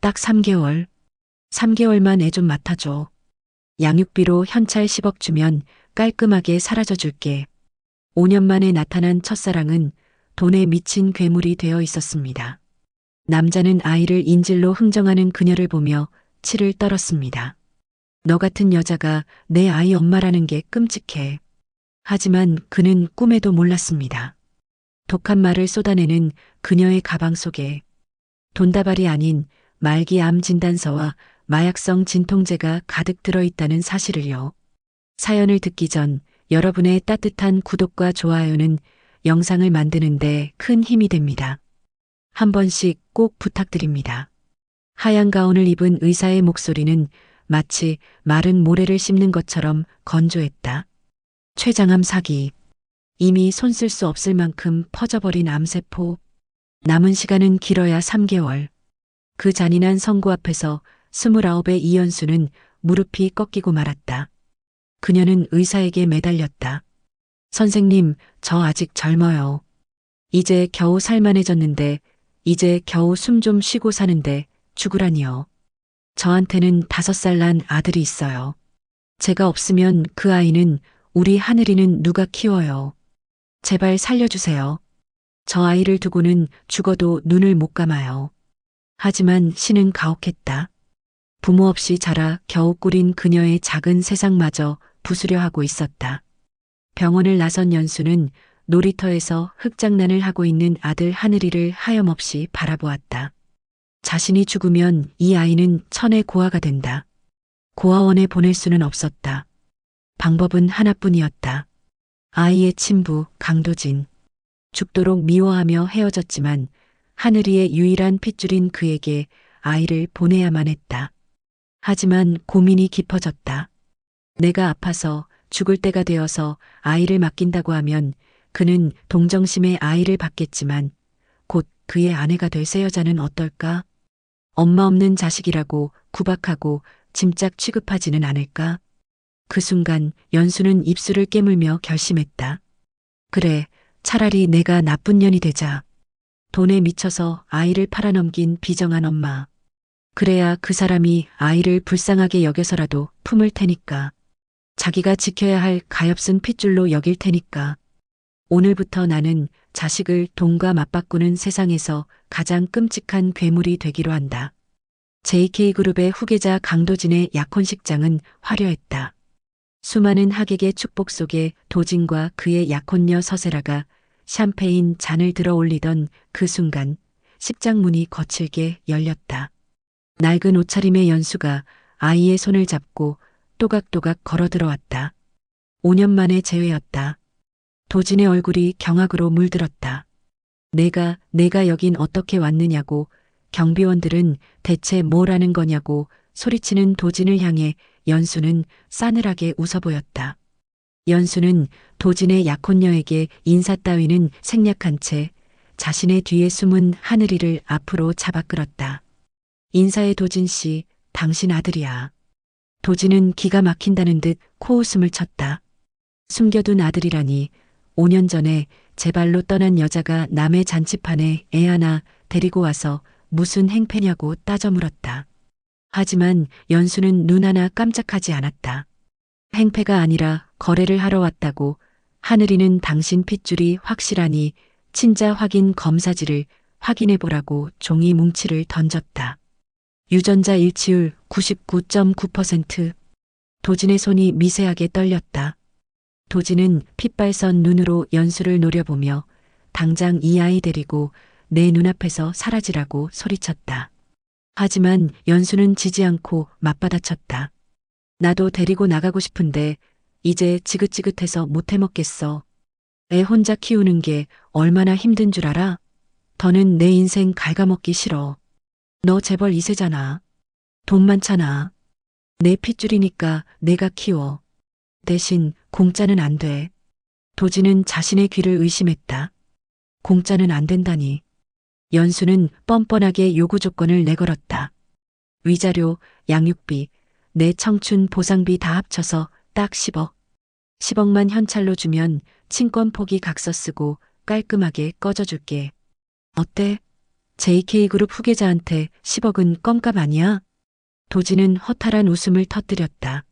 딱 3개월. 3개월만 애 좀 맡아줘. 양육비로 현찰 10억 주면 깔끔하게 사라져 줄게. 5년 만에 나타난 첫사랑은 돈에 미친 괴물이 되어 있었습니다. 남자는 아이를 인질로 흥정하는 그녀를 보며 치를 떨었습니다. 너 같은 여자가 내 아이 엄마라는 게 끔찍해. 하지만 그는 꿈에도 몰랐습니다. 독한 말을 쏟아내는 그녀의 가방 속에 돈다발이 아닌 말기 암 진단서와 마약성 진통제가 가득 들어있다는 사실을요. 사연을 듣기 전 여러분의 따뜻한 구독과 좋아요는 영상을 만드는데 큰 힘이 됩니다. 한 번씩 꼭 부탁드립니다. 하얀 가운을 입은 의사의 목소리는 마치 마른 모래를 씹는 것처럼 건조했다. 췌장암 사기. 이미 손 쓸 수 없을 만큼 퍼져버린 암세포. 남은 시간은 길어야 3개월. 그 잔인한 선고 앞에서 29의 이연수는 무릎이 꺾이고 말았다. 그녀는 의사에게 매달렸다. 선생님, 저 아직 젊어요. 이제 겨우 살만해졌는데, 이제 겨우 숨 좀 쉬고 사는데 죽으라니요. 저한테는 5살 난 아들이 있어요. 제가 없으면 그 아이는 우리 하늘이는 누가 키워요. 제발 살려주세요. 저 아이를 두고는 죽어도 눈을 못 감아요. 하지만 신은 가혹했다. 부모 없이 자라 겨우 꾸린 그녀의 작은 세상마저 부수려 하고 있었다. 병원을 나선 연수는 놀이터에서 흙장난을 하고 있는 아들 하늘이를 하염없이 바라보았다. 자신이 죽으면 이 아이는 천의 고아가 된다. 고아원에 보낼 수는 없었다. 방법은 하나뿐이었다. 아이의 친부 강도진. 죽도록 미워하며 헤어졌지만 하늘이의 유일한 핏줄인 그에게 아이를 보내야만 했다. 하지만 고민이 깊어졌다. 내가 아파서 죽을 때가 되어서 아이를 맡긴다고 하면 그는 동정심에 아이를 받겠지만 곧 그의 아내가 될 새 여자는 어떨까? 엄마 없는 자식이라고 구박하고 짐짝 취급하지는 않을까? 그 순간 연수는 입술을 깨물며 결심했다. 그래, 차라리 내가 나쁜 년이 되자. 돈에 미쳐서 아이를 팔아넘긴 비정한 엄마. 그래야 그 사람이 아이를 불쌍하게 여겨서라도 품을 테니까. 자기가 지켜야 할 가엾은 핏줄로 여길 테니까. 오늘부터 나는 자식을 돈과 맞바꾸는 세상에서 가장 끔찍한 괴물이 되기로 한다. JK그룹의 후계자 강도진의 약혼식장은 화려했다. 수많은 하객의 축복 속에 도진과 그의 약혼녀 서세라가 샴페인 잔을 들어 올리던 그 순간 식장 문이 거칠게 열렸다. 낡은 옷차림의 연수가 아이의 손을 잡고 또각또각 걸어 들어왔다. 5년 만에 재회였다. 도진의 얼굴이 경악으로 물들었다. 내가 여긴 어떻게 왔느냐고, 경비원들은 대체 뭘 하는 거냐고 소리치는 도진을 향해 연수는 싸늘하게 웃어 보였다. 연수는 도진의 약혼녀에게 인사 따위는 생략한 채 자신의 뒤에 숨은 하늘이를 앞으로 잡아 끌었다. 인사해 도진 씨, 당신 아들이야. 도진은 기가 막힌다는 듯 코웃음을 쳤다. 숨겨둔 아들이라니 5년 전에 제 발로 떠난 여자가 남의 잔치판에 애 하나 데리고 와서 무슨 행패냐고 따져 물었다. 하지만 연수는 눈 하나 깜짝하지 않았다. 행패가 아니라 거래를 하러 왔다고. 하늘이는 당신 핏줄이 확실하니 친자 확인 검사지를 확인해 보라고 종이 뭉치를 던졌다. 유전자 일치율 99.9%. 도진의 손이 미세하게 떨렸다. 도진은 핏발선 눈으로 연수를 노려보며 당장 이 아이 데리고 내 눈앞에서 사라지라고 소리쳤다. 하지만 연수는 지지 않고 맞받아쳤다. 나도 데리고 나가고 싶은데 이제 지긋지긋해서 못 해먹겠어. 애 혼자 키우는 게 얼마나 힘든 줄 알아? 더는 내 인생 갉아먹기 싫어. 너 재벌 2세잖아. 돈 많잖아. 내 핏줄이니까 내가 키워. 대신 공짜는 안 돼. 도진은 자신의 귀를 의심했다. 공짜는 안 된다니. 연수는 뻔뻔하게 요구 조건을 내걸었다. 위자료, 양육비, 내 청춘 보상비 다 합쳐서 딱 10억. 10억만 현찰로 주면 친권 포기 각서 쓰고 깔끔하게 꺼져줄게. 어때? JK그룹 후계자한테 10억은 껌값 아니야? 도진은 허탈한 웃음을 터뜨렸다.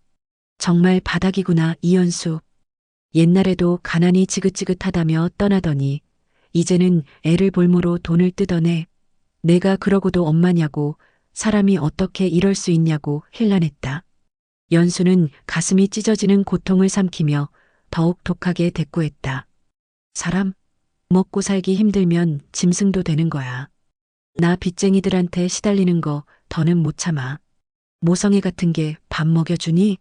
정말 바닥이구나, 이연수. 옛날에도 가난이 지긋지긋하다며 떠나더니 이제는 애를 볼모로 돈을 뜯어내. 내가 그러고도 엄마냐고, 사람이 어떻게 이럴 수 있냐고 힐난했다. 연수는 가슴이 찢어지는 고통을 삼키며 더욱 독하게 대꾸했다. 사람, 먹고 살기 힘들면 짐승도 되는 거야. 나 빚쟁이들한테 시달리는 거 더는 못 참아. 모성애 같은 게 밥 먹여주니?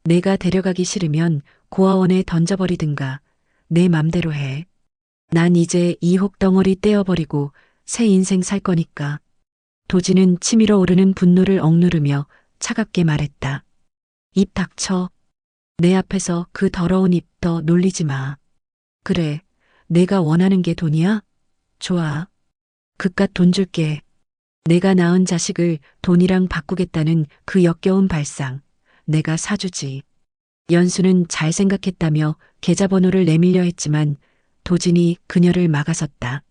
내가 데려가기 싫으면 고아원에 던져버리든가 내 맘대로 해. 난 이제 이 혹덩어리 떼어버리고 새 인생 살 거니까. 도진은 치밀어 오르는 분노를 억누르며 차갑게 말했다. 입 닥쳐. 내 앞에서 그 더러운 입 더 놀리지 마. 그래, 내가 원하는 게 돈이야? 좋아. 그깟 돈 줄게. 내가 낳은 자식을 돈이랑 바꾸겠다는 그 역겨운 발상. 내가 사주지. 연수는 잘 생각했다며 계좌번호를 내밀려 했지만 도진이 그녀를 막아섰다.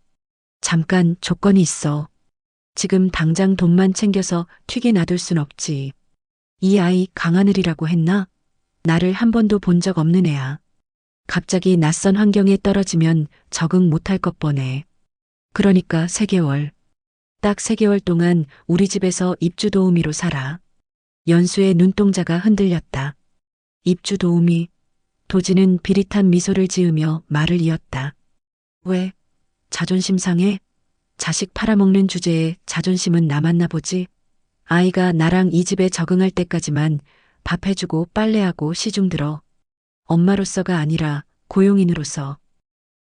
잠깐 조건이 있어. 지금 당장 돈만 챙겨서 튀게 놔둘 순 없지. 이 아이 강하늘이라고 했나? 나를 한 번도 본 적 없는 애야. 갑자기 낯선 환경에 떨어지면 적응 못할 것 뻔해. 그러니까 3개월. 딱 3개월 동안 우리 집에서 입주 도우미로 살아. 연수의 눈동자가 흔들렸다. 입주 도우미. 도진은 비릿한 미소를 지으며 말을 이었다. 왜? 자존심 상해? 자식 팔아먹는 주제에 자존심은 남았나 보지? 아이가 나랑 이 집에 적응할 때까지만 밥 해주고 빨래하고 시중 들어. 엄마로서가 아니라 고용인으로서.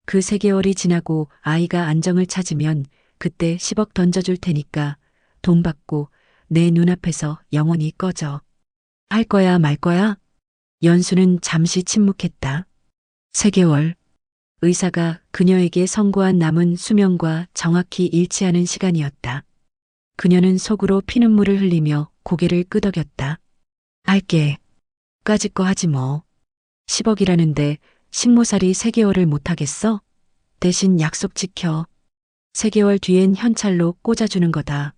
그 3개월이 지나고 아이가 안정을 찾으면 그때 10억 던져줄 테니까 돈 받고 내 눈앞에서 영원히 꺼져. 할 거야 말 거야? 연수는 잠시 침묵했다. 3개월. 의사가 그녀에게 선고한 남은 수명과 정확히 일치하는 시간이었다. 그녀는 속으로 피눈물을 흘리며 고개를 끄덕였다. 할게. 까짓 거 하지 뭐. 10억이라는데 식모살이 3개월을 못하겠어? 대신 약속 지켜. 3개월 뒤엔 현찰로 꽂아주는 거다.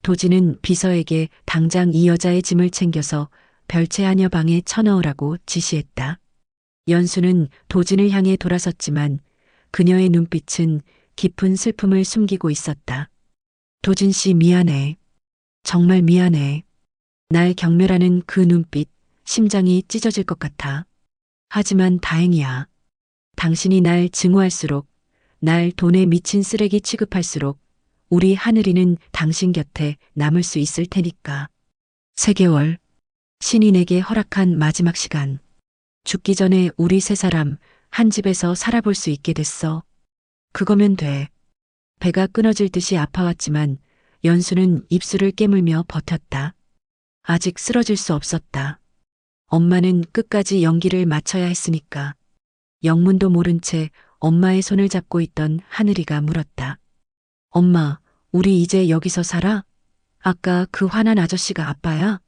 도진은 비서에게 당장 이 여자의 짐을 챙겨서 별채 하녀 방에 쳐넣으라고 지시했다. 연수는 도진을 향해 돌아섰지만 그녀의 눈빛은 깊은 슬픔을 숨기고 있었다. 도진 씨 미안해. 정말 미안해. 날 경멸하는 그 눈빛, 심장이 찢어질 것 같아. 하지만 다행이야. 당신이 날 증오할수록, 날 돈에 미친 쓰레기 취급할수록 우리 하늘이는 당신 곁에 남을 수 있을 테니까. 3개월. 신이 내게 허락한 마지막 시간. 죽기 전에 우리 3사람 한 집에서 살아볼 수 있게 됐어. 그거면 돼. 배가 끊어질 듯이 아파왔지만 연수는 입술을 깨물며 버텼다. 아직 쓰러질 수 없었다. 엄마는 끝까지 연기를 마쳐야 했으니까. 영문도 모른 채 엄마의 손을 잡고 있던 하늘이가 물었다. 엄마, 우리 이제 여기서 살아? 아까 그 화난 아저씨가 아빠야?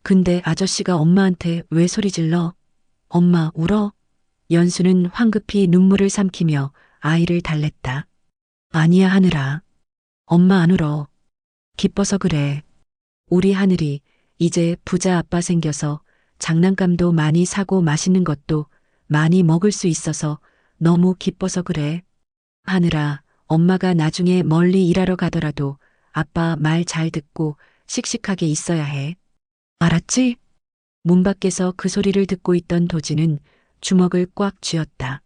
근데 아저씨가 엄마한테 왜 소리 질러? 엄마 울어? 연수는 황급히 눈물을 삼키며 아이를 달랬다. 아니야 하늘아. 엄마 안 울어. 기뻐서 그래. 우리 하늘이 이제 부자 아빠 생겨서 장난감도 많이 사고 맛있는 것도 많이 먹을 수 있어서 너무 기뻐서 그래. 하늘아, 엄마가 나중에 멀리 일하러 가더라도 아빠 말 잘 듣고 씩씩하게 있어야 해. 알았지? 문 밖에서 그 소리를 듣고 있던 도진은 주먹을 꽉 쥐었다.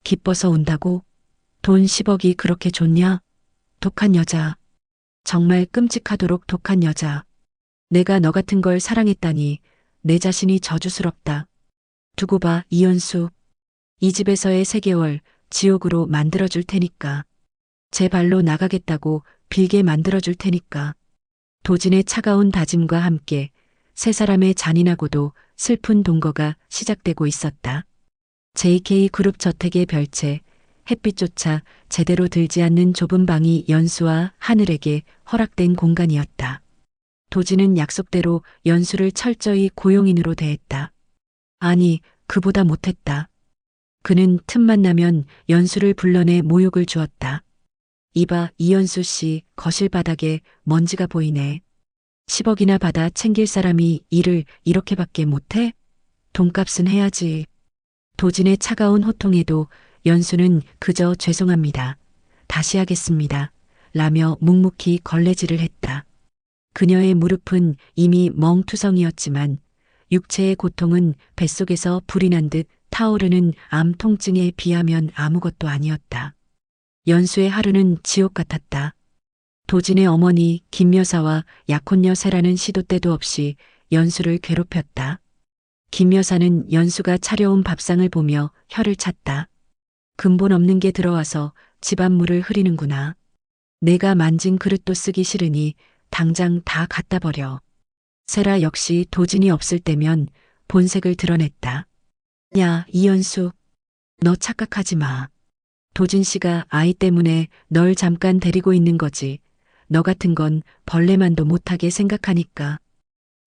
기뻐서 운다고? 돈 10억이 그렇게 좋냐? 독한 여자. 정말 끔찍하도록 독한 여자. 내가 너 같은 걸 사랑했다니 내 자신이 저주스럽다. 두고 봐, 이연수. 이 집에서의 3개월 지옥으로 만들어줄 테니까. 제 발로 나가겠다고 빌게 만들어줄 테니까. 도진의 차가운 다짐과 함께 3사람의 잔인하고도 슬픈 동거가 시작되고 있었다. JK그룹 저택의 별채, 햇빛조차 제대로 들지 않는 좁은 방이 연수와 하늘에게 허락된 공간이었다. 도진은 약속대로 연수를 철저히 고용인으로 대했다. 아니, 그보다 못했다. 그는 틈만 나면 연수를 불러내 모욕을 주었다. 이봐, 이연수 씨, 거실 바닥에 먼지가 보이네. 10억이나 받아 챙길 사람이 일을 이렇게밖에 못해? 돈값은 해야지. 도진의 차가운 호통에도 연수는 그저 죄송합니다. 다시 하겠습니다. 라며 묵묵히 걸레질을 했다. 그녀의 무릎은 이미 멍투성이었지만 육체의 고통은 뱃속에서 불이 난 듯 타오르는 암 통증에 비하면 아무것도 아니었다. 연수의 하루는 지옥 같았다. 도진의 어머니 김 여사와 약혼녀 세라는 시도 때도 없이 연수를 괴롭혔다. 김 여사는 연수가 차려온 밥상을 보며 혀를 찼다. 근본 없는 게 들어와서 집안물을 흐리는구나. 내가 만진 그릇도 쓰기 싫으니 당장 다 갖다 버려. 세라 역시 도진이 없을 때면 본색을 드러냈다. 야, 이연수. 너 착각하지 마. 도진 씨가 아이 때문에 널 잠깐 데리고 있는 거지. 너 같은 건 벌레만도 못하게 생각하니까.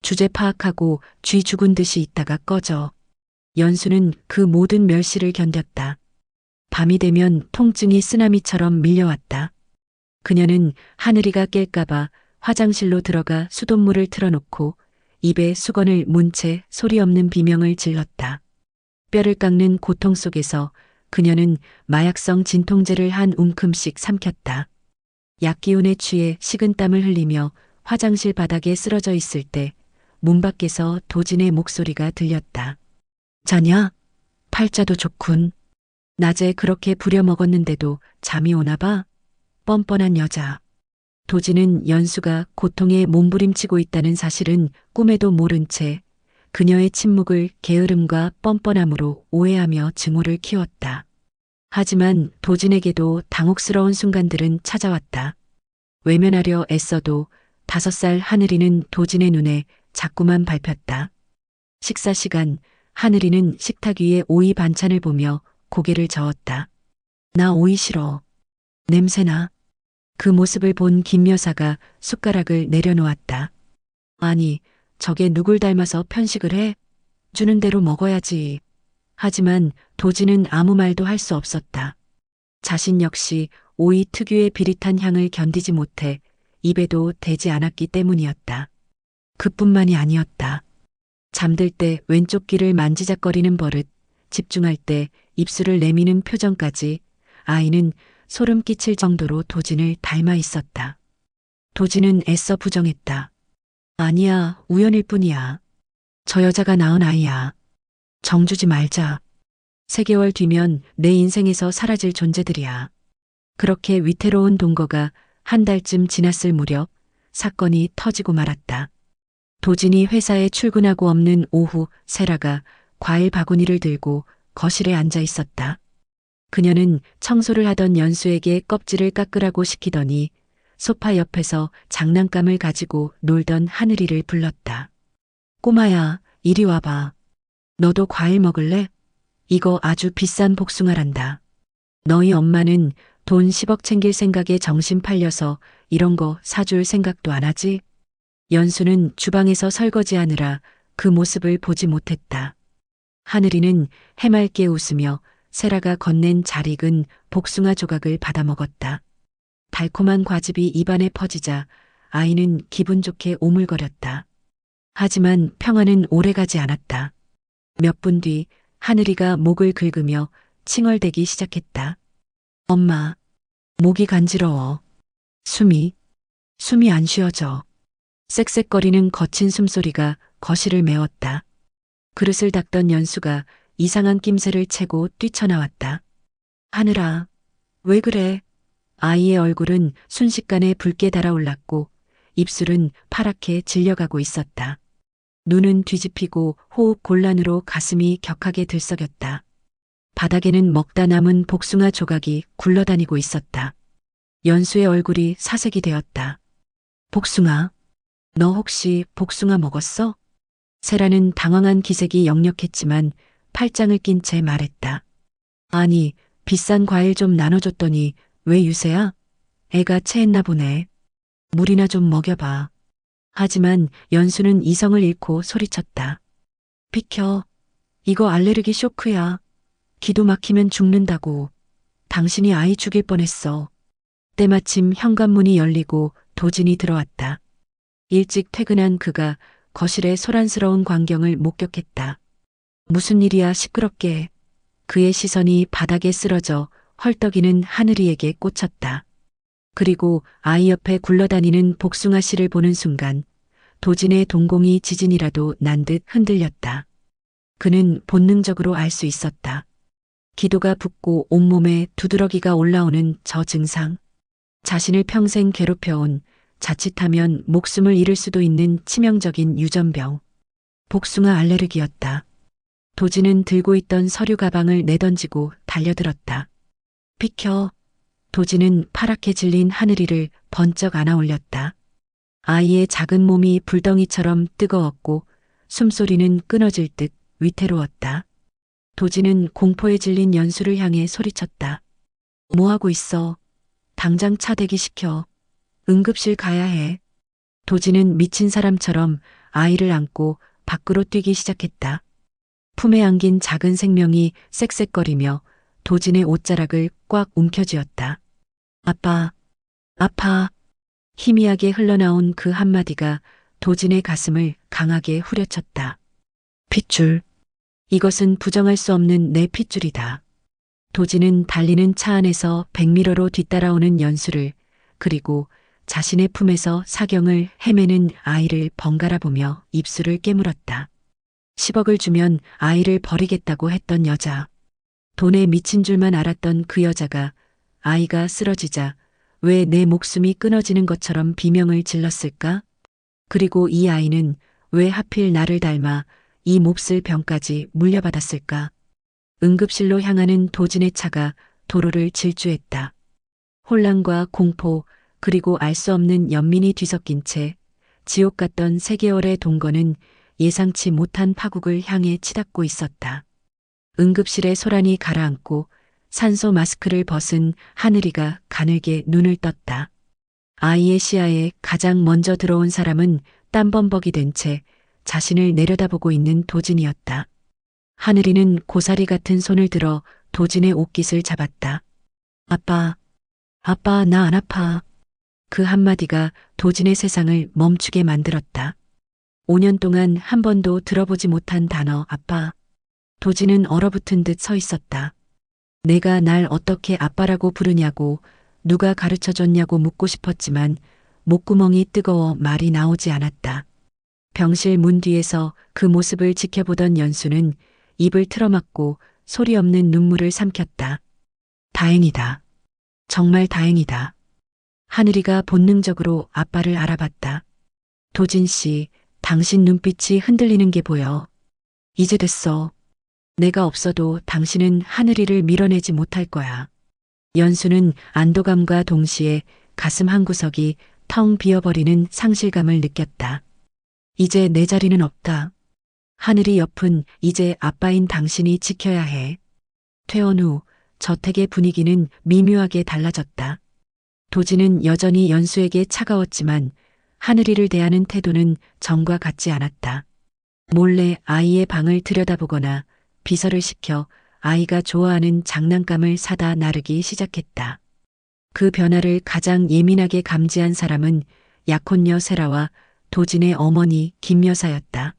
주제 파악하고 쥐 죽은 듯이 있다가 꺼져. 연수는 그 모든 멸시를 견뎠다. 밤이 되면 통증이 쓰나미처럼 밀려왔다. 그녀는 하늘이가 깰까봐 화장실로 들어가 수돗물을 틀어놓고 입에 수건을 문 채 소리 없는 비명을 질렀다. 뼈를 깎는 고통 속에서 그녀는 마약성 진통제를 한 움큼씩 삼켰다. 약기운에 취해 식은땀을 흘리며 화장실 바닥에 쓰러져 있을 때 문 밖에서 도진의 목소리가 들렸다. 자냐? 팔자도 좋군. 낮에 그렇게 부려먹었는데도 잠이 오나 봐? 뻔뻔한 여자. 도진은 연수가 고통에 몸부림치고 있다는 사실은 꿈에도 모른 채 그녀의 침묵을 게으름과 뻔뻔함으로 오해하며 증오를 키웠다. 하지만 도진에게도 당혹스러운 순간들은 찾아왔다. 외면하려 애써도 5살 하늘이는 도진의 눈에 자꾸만 밟혔다. 식사 시간, 하늘이는 식탁 위에 오이 반찬을 보며 고개를 저었다. 나 오이 싫어. 냄새나. 그 모습을 본 김 여사가 숟가락을 내려놓았다. 아니, 저게 누굴 닮아서 편식을 해? 주는 대로 먹어야지. 하지만 도진은 아무 말도 할 수 없었다. 자신 역시 오이 특유의 비릿한 향을 견디지 못해 입에도 대지 않았기 때문이었다. 그뿐만이 아니었다. 잠들 때 왼쪽 귀를 만지작거리는 버릇, 집중할 때 입술을 내미는 표정까지 아이는 소름 끼칠 정도로 도진을 닮아 있었다. 도진은 애써 부정했다. 아니야, 우연일 뿐이야. 저 여자가 낳은 아이야. 정주지 말자. 3개월 뒤면 내 인생에서 사라질 존재들이야. 그렇게 위태로운 동거가 한 달쯤 지났을 무렵 사건이 터지고 말았다. 도진이 회사에 출근하고 없는 오후 세라가 과일 바구니를 들고 거실에 앉아 있었다. 그녀는 청소를 하던 연수에게 껍질을 깎으라고 시키더니 소파 옆에서 장난감을 가지고 놀던 하늘이를 불렀다. 꼬마야, 이리 와봐. 너도 과일 먹을래? 이거 아주 비싼 복숭아란다. 너희 엄마는 돈 10억 챙길 생각에 정신 팔려서 이런 거 사줄 생각도 안 하지? 연수는 주방에서 설거지하느라 그 모습을 보지 못했다. 하늘이는 해맑게 웃으며 세라가 건넨 잘 익은 복숭아 조각을 받아 먹었다. 달콤한 과즙이 입안에 퍼지자 아이는 기분 좋게 오물거렸다. 하지만 평화는 오래가지 않았다. 몇 분 뒤 하늘이가 목을 긁으며 칭얼대기 시작했다. 엄마, 목이 간지러워. 숨이 안 쉬어져. 쌕쌕거리는 거친 숨소리가 거실을 메웠다. 그릇을 닦던 연수가 이상한 낌새를 채고 뛰쳐나왔다. 하늘아, 왜 그래? 아이의 얼굴은 순식간에 붉게 달아올랐고 입술은 파랗게 질려가고 있었다. 눈은 뒤집히고 호흡 곤란으로 가슴이 격하게 들썩였다. 바닥에는 먹다 남은 복숭아 조각이 굴러다니고 있었다. 연수의 얼굴이 사색이 되었다. 복숭아, 너 혹시 복숭아 먹었어? 세라는 당황한 기색이 역력했지만 팔짱을 낀 채 말했다. 아니, 비싼 과일 좀 나눠줬더니 왜 유세야? 애가 체했나 보네. 물이나 좀 먹여봐. 하지만 연수는 이성을 잃고 소리쳤다. 비켜. 이거 알레르기 쇼크야. 기도 막히면 죽는다고. 당신이 아이 죽일 뻔했어. 때마침 현관문이 열리고 도진이 들어왔다. 일찍 퇴근한 그가 거실의 소란스러운 광경을 목격했다. 무슨 일이야 시끄럽게. 그의 시선이 바닥에 쓰러져 헐떡이는 하늘이에게 꽂혔다. 그리고 아이 옆에 굴러다니는 복숭아 씨를 보는 순간 도진의 동공이 지진이라도 난 듯 흔들렸다. 그는 본능적으로 알 수 있었다. 기도가 붓고 온몸에 두드러기가 올라오는 저 증상. 자신을 평생 괴롭혀온, 자칫하면 목숨을 잃을 수도 있는 치명적인 유전병. 복숭아 알레르기였다. 도진은 들고 있던 서류 가방을 내던지고 달려들었다. 비켜. 도진은 파랗게 질린 하늘이를 번쩍 안아 올렸다. 아이의 작은 몸이 불덩이처럼 뜨거웠고 숨소리는 끊어질 듯 위태로웠다. 도진은 공포에 질린 연수를 향해 소리쳤다. 뭐하고 있어? 당장 차 대기시켜. 응급실 가야 해. 도진은 미친 사람처럼 아이를 안고 밖으로 뛰기 시작했다. 품에 안긴 작은 생명이 쌕쌕거리며 도진의 옷자락을 꽉 움켜쥐었다. 아빠, 아파. 희미하게 흘러나온 그 한마디가 도진의 가슴을 강하게 후려쳤다. 핏줄. 이것은 부정할 수 없는 내 핏줄이다. 도진은 달리는 차 안에서 백미러로 뒤따라오는 연수를, 그리고 자신의 품에서 사경을 헤매는 아이를 번갈아 보며 입술을 깨물었다. 10억을 주면 아이를 버리겠다고 했던 여자. 돈에 미친 줄만 알았던 그 여자가 아이가 쓰러지자 왜 내 목숨이 끊어지는 것처럼 비명을 질렀을까? 그리고 이 아이는 왜 하필 나를 닮아 이 몹쓸 병까지 물려받았을까? 응급실로 향하는 도진의 차가 도로를 질주했다. 혼란과 공포, 그리고 알 수 없는 연민이 뒤섞인 채 지옥 같던 3개월의 동거는 예상치 못한 파국을 향해 치닫고 있었다. 응급실의 소란이 가라앉고 산소 마스크를 벗은 하늘이가 가늘게 눈을 떴다. 아이의 시야에 가장 먼저 들어온 사람은 땀범벅이 된 채 자신을 내려다보고 있는 도진이었다. 하늘이는 고사리 같은 손을 들어 도진의 옷깃을 잡았다. 아빠, 아빠 나 안 아파. 그 한마디가 도진의 세상을 멈추게 만들었다. 5년 동안 한 번도 들어보지 못한 단어 아빠. 도진은 얼어붙은 듯 서 있었다. 내가 날 어떻게 아빠라고 부르냐고, 누가 가르쳐줬냐고 묻고 싶었지만 목구멍이 뜨거워 말이 나오지 않았다. 병실 문 뒤에서 그 모습을 지켜보던 연수는 입을 틀어막고 소리 없는 눈물을 삼켰다. 다행이다. 정말 다행이다. 하늘이가 본능적으로 아빠를 알아봤다. 도진 씨, 당신 눈빛이 흔들리는 게 보여. 이제 됐어. 내가 없어도 당신은 하늘이를 밀어내지 못할 거야. 연수는 안도감과 동시에 가슴 한구석이 텅 비어버리는 상실감을 느꼈다. 이제 내 자리는 없다. 하늘이 옆은 이제 아빠인 당신이 지켜야 해. 퇴원 후 저택의 분위기는 미묘하게 달라졌다. 도진은 여전히 연수에게 차가웠지만 하늘이를 대하는 태도는 전과 같지 않았다. 몰래 아이의 방을 들여다보거나 비서를 시켜 아이가 좋아하는 장난감을 사다 나르기 시작했다. 그 변화를 가장 예민하게 감지한 사람은 약혼녀 세라와 도진의 어머니 김 여사였다.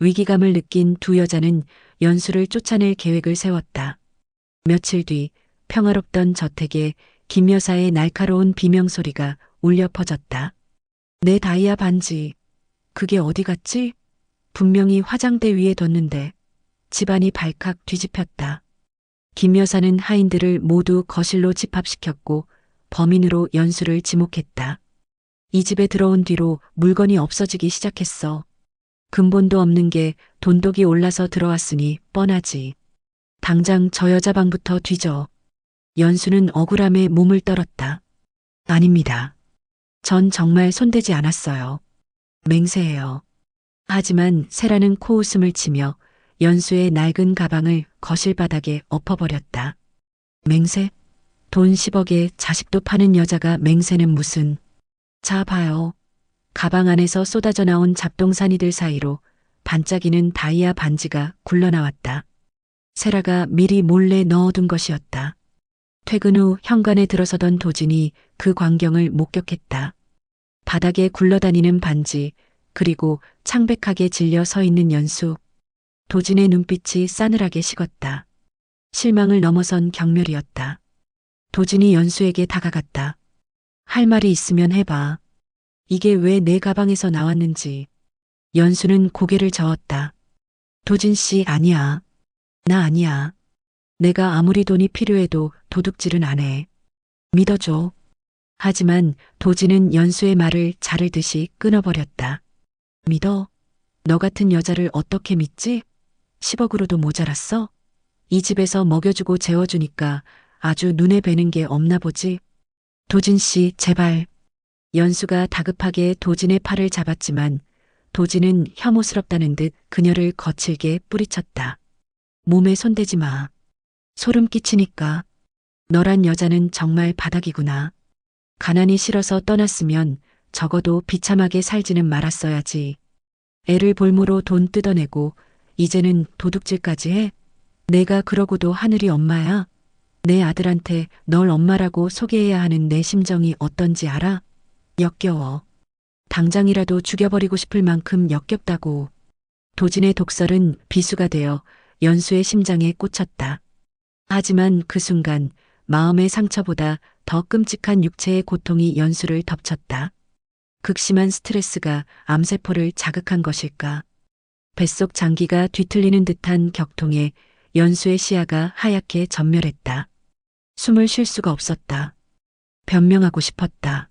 위기감을 느낀 두 여자는 연수를 쫓아낼 계획을 세웠다. 며칠 뒤 평화롭던 저택에 김 여사의 날카로운 비명소리가 울려 퍼졌다. 내 다이아 반지, 그게 어디 갔지? 분명히 화장대 위에 뒀는데. 집안이 발칵 뒤집혔다. 김 여사는 하인들을 모두 거실로 집합시켰고 범인으로 연수를 지목했다. 이 집에 들어온 뒤로 물건이 없어지기 시작했어. 근본도 없는 게 돈독이 올라서 들어왔으니 뻔하지. 당장 저 여자 방부터 뒤져. 연수는 억울함에 몸을 떨었다. 아닙니다. 전 정말 손대지 않았어요. 맹세해요. 하지만 세라는 코웃음을 치며 연수의 낡은 가방을 거실 바닥에 엎어버렸다. 맹세? 돈 10억에 자식도 파는 여자가 맹세는 무슨. 자 봐요. 가방 안에서 쏟아져 나온 잡동사니들 사이로 반짝이는 다이아 반지가 굴러나왔다. 세라가 미리 몰래 넣어둔 것이었다. 퇴근 후 현관에 들어서던 도진이 그 광경을 목격했다. 바닥에 굴러다니는 반지, 그리고 창백하게 질려 서 있는 연수. 도진의 눈빛이 싸늘하게 식었다. 실망을 넘어선 경멸이었다. 도진이 연수에게 다가갔다. 할 말이 있으면 해봐. 이게 왜 내 가방에서 나왔는지. 연수는 고개를 저었다. 도진 씨, 아니야. 나 아니야. 내가 아무리 돈이 필요해도 도둑질은 안 해. 믿어줘. 하지만 도진은 연수의 말을 자르듯이 끊어버렸다. 믿어? 너 같은 여자를 어떻게 믿지? 10억으로도 모자랐어? 이 집에서 먹여주고 재워주니까 아주 눈에 뵈는 게 없나 보지? 도진 씨, 제발. 연수가 다급하게 도진의 팔을 잡았지만 도진은 혐오스럽다는 듯 그녀를 거칠게 뿌리쳤다. 몸에 손대지 마. 소름 끼치니까. 너란 여자는 정말 바닥이구나. 가난이 싫어서 떠났으면 적어도 비참하게 살지는 말았어야지. 애를 볼모로 돈 뜯어내고 이제는 도둑질까지 해? 내가 그러고도 하늘이 엄마야? 내 아들한테 널 엄마라고 소개해야 하는 내 심정이 어떤지 알아? 역겨워. 당장이라도 죽여버리고 싶을 만큼 역겹다고. 도진의 독설은 비수가 되어 연수의 심장에 꽂혔다. 하지만 그 순간 마음의 상처보다 더 끔찍한 육체의 고통이 연수를 덮쳤다. 극심한 스트레스가 암세포를 자극한 것일까? 뱃속 장기가 뒤틀리는 듯한 격통에 연수의 시야가 하얗게 전멸했다. 숨을 쉴 수가 없었다. 변명하고 싶었다.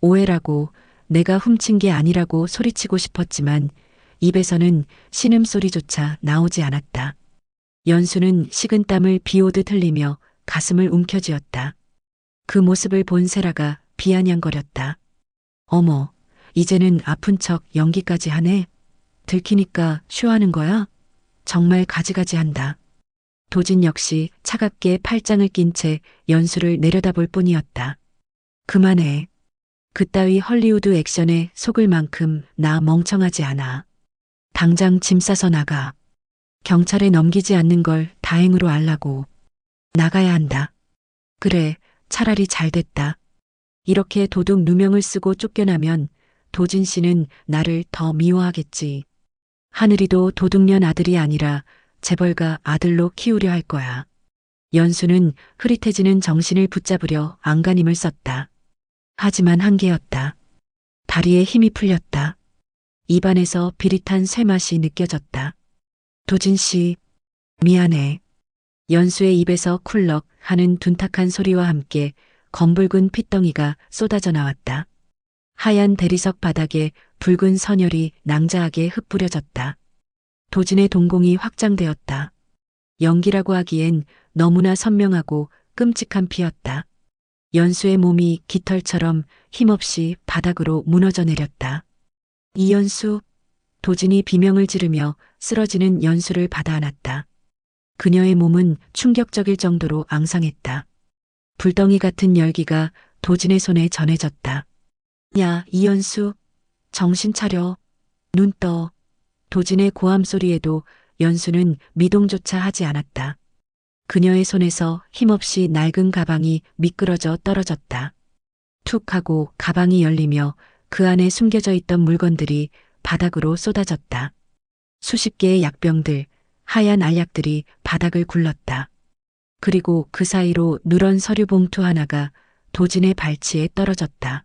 오해라고, 내가 훔친 게 아니라고 소리치고 싶었지만 입에서는 신음소리조차 나오지 않았다. 연수는 식은땀을 비오듯 흘리며 가슴을 움켜쥐었다. 그 모습을 본 세라가 비아냥거렸다. 어머, 이제는 아픈 척 연기까지 하네. 들키니까 쇼하는 거야? 정말 가지가지한다. 도진 역시 차갑게 팔짱을 낀 채 연수를 내려다볼 뿐이었다. 그만해. 그따위 헐리우드 액션에 속을 만큼 나 멍청하지 않아. 당장 짐 싸서 나가. 경찰에 넘기지 않는 걸 다행으로 알라고. 나가야 한다. 그래, 차라리 잘 됐다. 이렇게 도둑 누명을 쓰고 쫓겨나면 도진 씨는 나를 더 미워하겠지. 하늘이도 도둑년 아들이 아니라 재벌가 아들로 키우려 할 거야. 연수는 흐릿해지는 정신을 붙잡으려 안간힘을 썼다. 하지만 한계였다. 다리에 힘이 풀렸다. 입안에서 비릿한 쇠맛이 느껴졌다. 도진 씨, 미안해. 연수의 입에서 쿨럭 하는 둔탁한 소리와 함께 검붉은 핏덩이가 쏟아져 나왔다. 하얀 대리석 바닥에 붉은 선혈이 낭자하게 흩뿌려졌다. 도진의 동공이 확장되었다. 연기라고 하기엔 너무나 선명하고 끔찍한 피였다. 연수의 몸이 깃털처럼 힘없이 바닥으로 무너져 내렸다. 이연수, 도진이 비명을 지르며 쓰러지는 연수를 받아 안았다. 그녀의 몸은 충격적일 정도로 앙상했다. 불덩이 같은 열기가 도진의 손에 전해졌다. 야, 이연수, 정신 차려. 눈 떠. 도진의 고함 소리에도 연수는 미동조차 하지 않았다. 그녀의 손에서 힘없이 낡은 가방이 미끄러져 떨어졌다. 툭 하고 가방이 열리며 그 안에 숨겨져 있던 물건들이 바닥으로 쏟아졌다. 수십 개의 약병들, 하얀 알약들이 바닥을 굴렀다. 그리고 그 사이로 누런 서류 봉투 하나가 도진의 발치에 떨어졌다.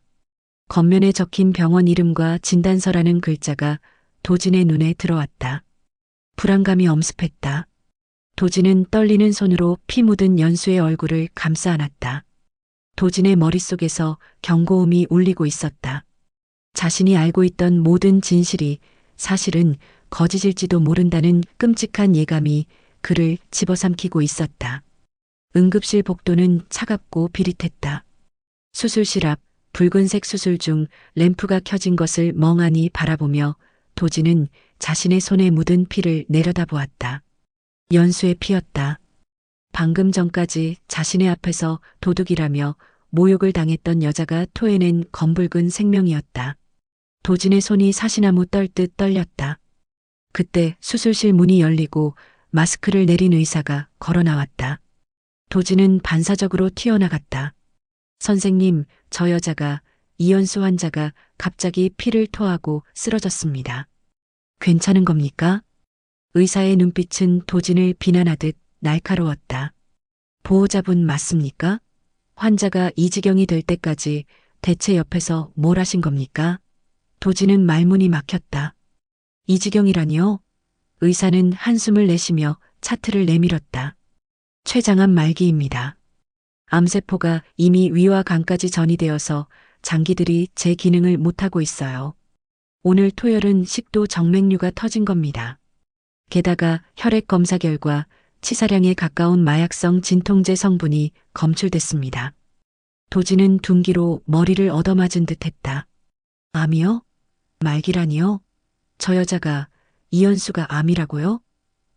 겉면에 적힌 병원 이름과 진단서라는 글자가 도진의 눈에 들어왔다. 불안감이 엄습했다. 도진은 떨리는 손으로 피 묻은 연수의 얼굴을 감싸 안았다. 도진의 머릿속에서 경고음이 울리고 있었다. 자신이 알고 있던 모든 진실이 사실은 거짓일지도 모른다는 끔찍한 예감이 그를 집어삼키고 있었다. 응급실 복도는 차갑고 비릿했다. 수술실 앞 붉은색 수술 중 램프가 켜진 것을 멍하니 바라보며 도진은 자신의 손에 묻은 피를 내려다보았다. 연수의 피였다. 방금 전까지 자신의 앞에서 도둑이라며 모욕을 당했던 여자가 토해낸 검붉은 생명이었다. 도진의 손이 사시나무 떨듯 떨렸다. 그때 수술실 문이 열리고 마스크를 내린 의사가 걸어 나왔다. 도진은 반사적으로 튀어나갔다. 선생님, 저 여자가, 이현수 환자가 갑자기 피를 토하고 쓰러졌습니다. 괜찮은 겁니까? 의사의 눈빛은 도진을 비난하듯 날카로웠다. 보호자분 맞습니까? 환자가 이 지경이 될 때까지 대체 옆에서 뭘 하신 겁니까? 도진은 말문이 막혔다. 이 지경이라니요? 의사는 한숨을 내쉬며 차트를 내밀었다. 췌장암 말기입니다. 암세포가 이미 위와 간까지 전이되어서 장기들이 제 기능을 못하고 있어요. 오늘 토요일은 식도 정맥류가 터진 겁니다. 게다가 혈액 검사 결과 치사량에 가까운 마약성 진통제 성분이 검출됐습니다. 도진은 둔기로 머리를 얻어맞은 듯 했다. 암이요? 말기라니요? 저 여자가, 이현수가 암이라고요?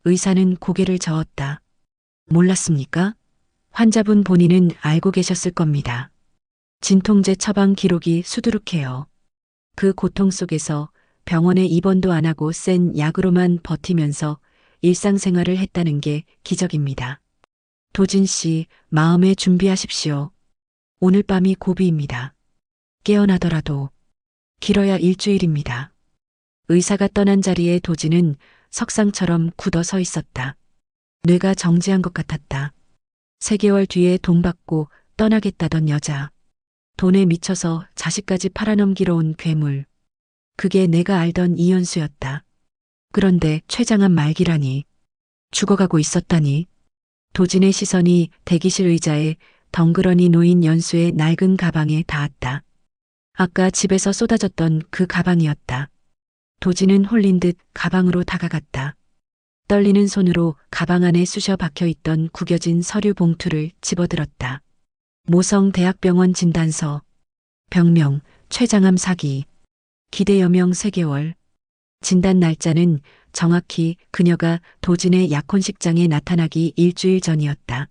의사는 고개를 저었다. 몰랐습니까? 환자분 본인은 알고 계셨을 겁니다. 진통제 처방 기록이 수두룩해요. 그 고통 속에서 병원에 입원도 안 하고 센 약으로만 버티면서 일상생활을 했다는 게 기적입니다. 도진 씨, 마음에 준비하십시오. 오늘 밤이 고비입니다. 깨어나더라도 길어야 일주일입니다. 의사가 떠난 자리에 도진은 석상처럼 굳어 서 있었다. 뇌가 정지한 것 같았다. 3개월 뒤에 돈 받고 떠나겠다던 여자. 돈에 미쳐서 자식까지 팔아넘기러 온 괴물. 그게 내가 알던 이현수였다. 그런데 췌장암 말기라니. 죽어가고 있었다니. 도진의 시선이 대기실 의자에 덩그러니 놓인 연수의 낡은 가방에 닿았다. 아까 집에서 쏟아졌던 그 가방이었다. 도진은 홀린 듯 가방으로 다가갔다. 떨리는 손으로 가방 안에 쑤셔 박혀 있던 구겨진 서류 봉투를 집어들었다. 모성대학병원 진단서. 병명, 췌장암 사기. 기대 여명 3개월. 진단 날짜는 정확히 그녀가 도진의 약혼식장에 나타나기 일주일 전이었다.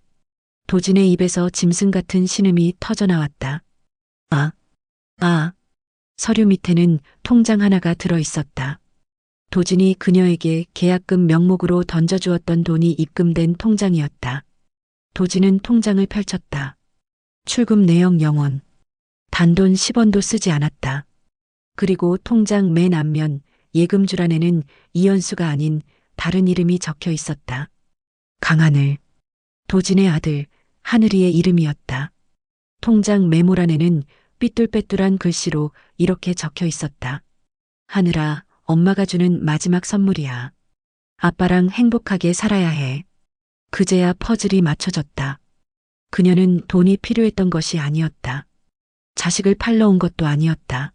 도진의 입에서 짐승 같은 신음이 터져나왔다. 서류 밑에는 통장 하나가 들어 있었다. 도진이 그녀에게 계약금 명목으로 던져주었던 돈이 입금된 통장이었다. 도진은 통장을 펼쳤다. 출금 내역 0원. 단돈 10원도 쓰지 않았다. 그리고 통장 맨 앞면 예금줄 안에는 이현수가 아닌 다른 이름이 적혀 있었다. 강하늘. 도진의 아들 하늘이의 이름이었다. 통장 메모란에는 삐뚤빼뚤한 글씨로 이렇게 적혀 있었다. 하늘아, 엄마가 주는 마지막 선물이야. 아빠랑 행복하게 살아야 해. 그제야 퍼즐이 맞춰졌다. 그녀는 돈이 필요했던 것이 아니었다. 자식을 팔러 온 것도 아니었다.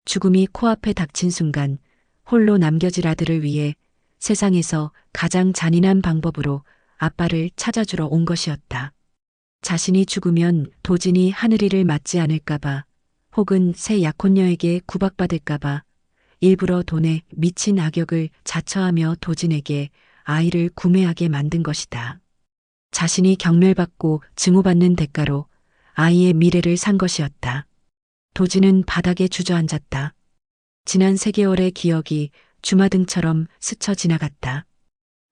죽음이 코앞에 닥친 순간 홀로 남겨질 아들을 위해 세상에서 가장 잔인한 방법으로 아빠를 찾아주러 온 것이었다. 자신이 죽으면 도진이 하늘이를 맞지 않을까봐 혹은 새 약혼녀에게 구박받을까봐 일부러 돈에 미친 악역을 자처하며 도진에게 아이를 구매하게 만든 것이다. 자신이 경멸받고 증오받는 대가로 아이의 미래를 산 것이었다. 도진은 바닥에 주저앉았다. 지난 3개월의 기억이 주마등처럼 스쳐 지나갔다.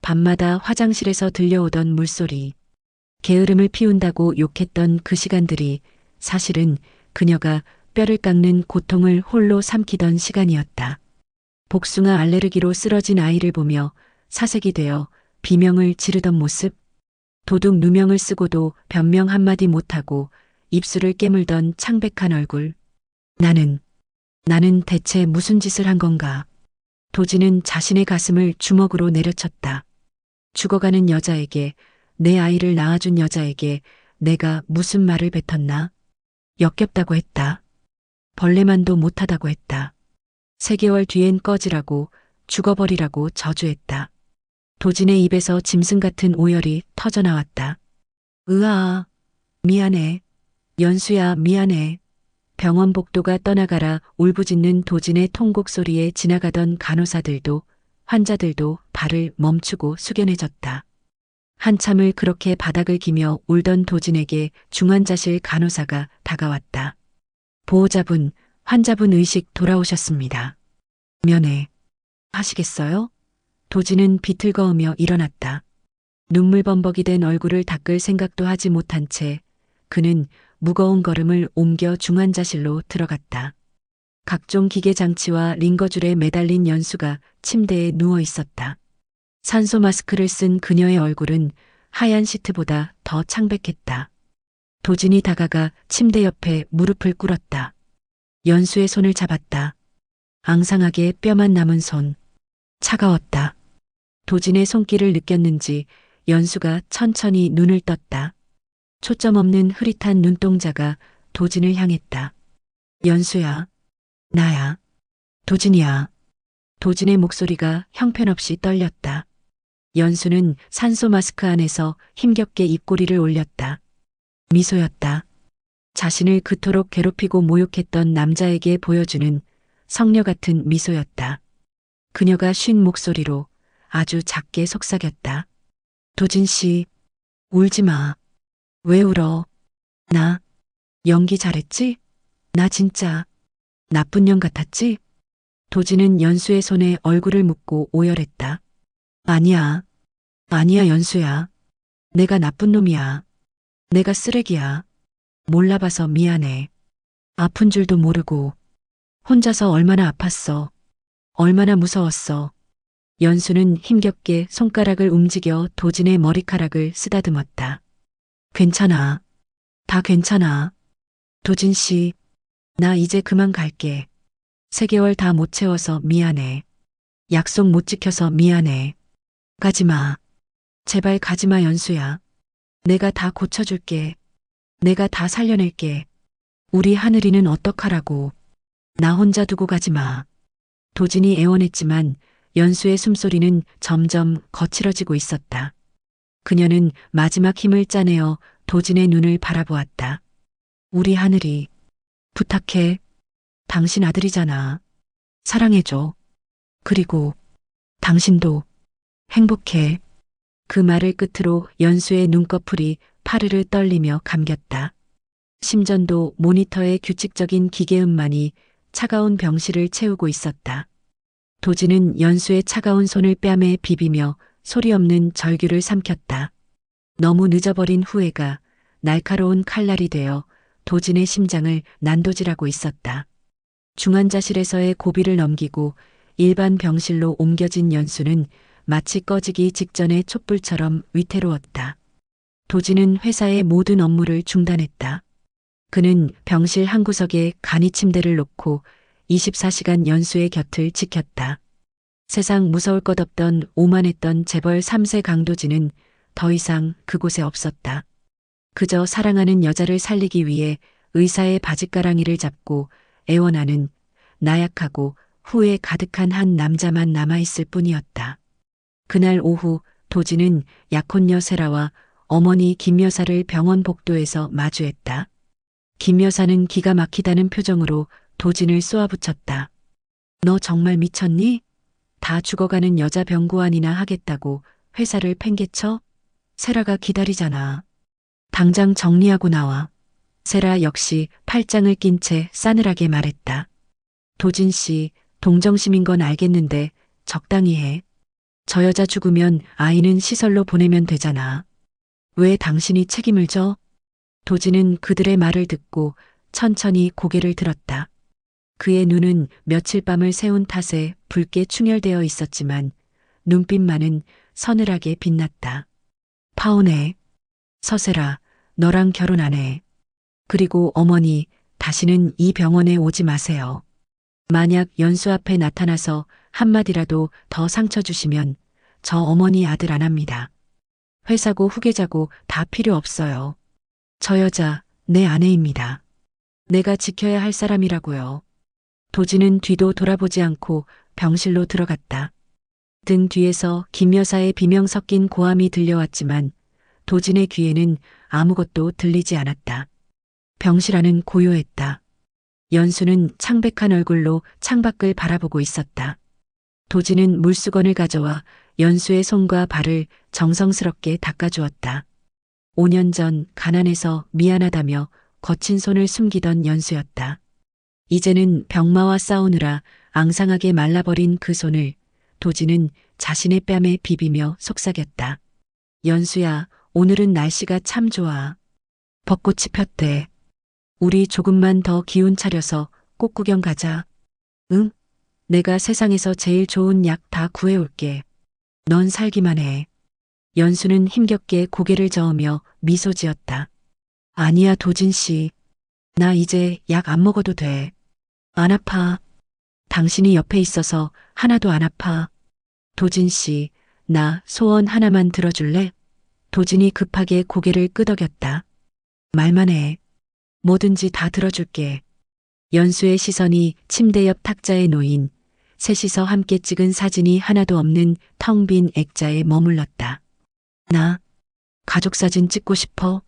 밤마다 화장실에서 들려오던 물소리, 게으름을 피운다고 욕했던 그 시간들이 사실은 그녀가 뼈를 깎는 고통을 홀로 삼키던 시간이었다. 복숭아 알레르기로 쓰러진 아이를 보며 사색이 되어 비명을 지르던 모습, 도둑 누명을 쓰고도 변명 한마디 못하고 입술을 깨물던 창백한 얼굴. 나는 대체 무슨 짓을 한 건가? 도진은 자신의 가슴을 주먹으로 내려쳤다. 죽어가는 여자에게, 내 아이를 낳아준 여자에게 내가 무슨 말을 뱉었나? 역겹다고 했다. 벌레만도 못하다고 했다. 3개월 뒤엔 꺼지라고, 죽어버리라고 저주했다. 도진의 입에서 짐승 같은 오열이 터져나왔다. 으아, 미안해. 연수야, 미안해. 병원 복도가 떠나가라 울부짖는 도진의 통곡 소리에 지나가던 간호사들도 환자들도 발을 멈추고 숙연해졌다. 한참을 그렇게 바닥을 기며 울던 도진에게 중환자실 간호사가 다가왔다. 보호자분, 환자분 의식 돌아오셨습니다. 면회 하시겠어요? 도진은 비틀거으며 일어났다. 눈물 범벅이 된 얼굴을 닦을 생각도 하지 못한 채 그는 무거운 걸음을 옮겨 중환자실로 들어갔다. 각종 기계 장치와 링거줄에 매달린 연수가 침대에 누워 있었다. 산소 마스크를 쓴 그녀의 얼굴은 하얀 시트보다 더 창백했다. 도진이 다가가 침대 옆에 무릎을 꿇었다. 연수의 손을 잡았다. 앙상하게 뼈만 남은 손. 차가웠다. 도진의 손길을 느꼈는지 연수가 천천히 눈을 떴다. 초점 없는 흐릿한 눈동자가 도진을 향했다. 연수야. 나야. 도진이야. 도진의 목소리가 형편없이 떨렸다. 연수는 산소 마스크 안에서 힘겹게 입꼬리를 올렸다. 미소였다. 자신을 그토록 괴롭히고 모욕했던 남자에게 보여주는 성녀 같은 미소였다. 그녀가 쉰 목소리로 아주 작게 속삭였다. 도진 씨, 울지 마. 왜 울어? 나 연기 잘했지? 나 진짜 나쁜 년 같았지? 도진은 연수의 손에 얼굴을 묻고 오열했다. 아니야. 아니야, 연수야. 내가 나쁜 놈이야. 내가 쓰레기야. 몰라봐서 미안해. 아픈 줄도 모르고. 혼자서 얼마나 아팠어. 얼마나 무서웠어. 연수는 힘겹게 손가락을 움직여 도진의 머리카락을 쓰다듬었다. 괜찮아. 다 괜찮아. 도진 씨, 나 이제 그만 갈게. 3개월 다 못 채워서 미안해. 약속 못 지켜서 미안해. 가지마. 제발 가지마, 연수야. 내가 다 고쳐줄게. 내가 다 살려낼게. 우리 하늘이는 어떡하라고. 나 혼자 두고 가지마. 도진이 애원했지만 연수의 숨소리는 점점 거칠어지고 있었다. 그녀는 마지막 힘을 짜내어 도진의 눈을 바라보았다. 우리 하늘이, 부탁해. 당신 아들이잖아. 사랑해줘. 그리고 당신도 행복해. 그 말을 끝으로 연수의 눈꺼풀이 파르르 떨리며 감겼다. 심전도 모니터의 규칙적인 기계음만이 차가운 병실을 채우고 있었다. 도진은 연수의 차가운 손을 뺨에 비비며 소리 없는 절규를 삼켰다. 너무 늦어버린 후회가 날카로운 칼날이 되어 도진의 심장을 난도질하고 있었다. 중환자실에서의 고비를 넘기고 일반 병실로 옮겨진 연수는 마치 꺼지기 직전의 촛불처럼 위태로웠다. 도진은 회사의 모든 업무를 중단했다. 그는 병실 한 구석에 간이 침대를 놓고 24시간 연수의 곁을 지켰다. 세상 무서울 것 없던 오만했던 재벌 3세 강도진은 더 이상 그곳에 없었다. 그저 사랑하는 여자를 살리기 위해 의사의 바짓가랑이를 잡고 애원하는 나약하고 후회 가득한 한 남자만 남아있을 뿐이었다. 그날 오후 도진은 약혼녀 세라와 어머니 김 여사를 병원 복도에서 마주했다. 김 여사는 기가 막히다는 표정으로 도진을 쏘아붙였다. 너 정말 미쳤니? 다 죽어가는 여자 병고안이나 하겠다고 회사를 팽개쳐? 세라가 기다리잖아. 당장 정리하고 나와. 세라 역시 팔짱을 낀 채 싸늘하게 말했다. 도진 씨, 동정심인 건 알겠는데 적당히 해. 저 여자 죽으면 아이는 시설로 보내면 되잖아. 왜 당신이 책임을 져? 도진은 그들의 말을 듣고 천천히 고개를 들었다. 그의 눈은 며칠 밤을 새운 탓에 붉게 충혈되어 있었지만 눈빛만은 서늘하게 빛났다. 파혼해. 서세라, 너랑 결혼 안 해. 그리고 어머니, 다시는 이 병원에 오지 마세요. 만약 연수 앞에 나타나서 한마디라도 더 상처 주시면 저 어머니 아들 안 합니다. 회사고 후계자고 다 필요 없어요. 저 여자 내 아내입니다. 내가 지켜야 할 사람이라고요. 도진은 뒤도 돌아보지 않고 병실로 들어갔다. 등 뒤에서 김 여사의 비명 섞인 고함이 들려왔지만 도진의 귀에는 아무것도 들리지 않았다. 병실 안은 고요했다. 연수는 창백한 얼굴로 창밖을 바라보고 있었다. 도진은 물수건을 가져와 연수의 손과 발을 정성스럽게 닦아주었다. 5년 전 가난해서 미안하다며 거친 손을 숨기던 연수였다. 이제는 병마와 싸우느라 앙상하게 말라버린 그 손을 도진은 자신의 뺨에 비비며 속삭였다. 연수야, 오늘은 날씨가 참 좋아. 벚꽃이 폈대. 우리 조금만 더 기운 차려서 꽃 구경 가자. 응? 내가 세상에서 제일 좋은 약 다 구해올게. 넌 살기만 해. 연수는 힘겹게 고개를 저으며 미소 지었다. 아니야, 도진 씨. 나 이제 약 안 먹어도 돼. 안 아파. 당신이 옆에 있어서 하나도 안 아파. 도진 씨, 나 소원 하나만 들어줄래? 도진이 급하게 고개를 끄덕였다. 말만 해. 뭐든지 다 들어줄게. 연수의 시선이 침대 옆 탁자에 놓인 셋이서 함께 찍은 사진이 하나도 없는 텅 빈 액자에 머물렀다. 나 가족 사진 찍고 싶어.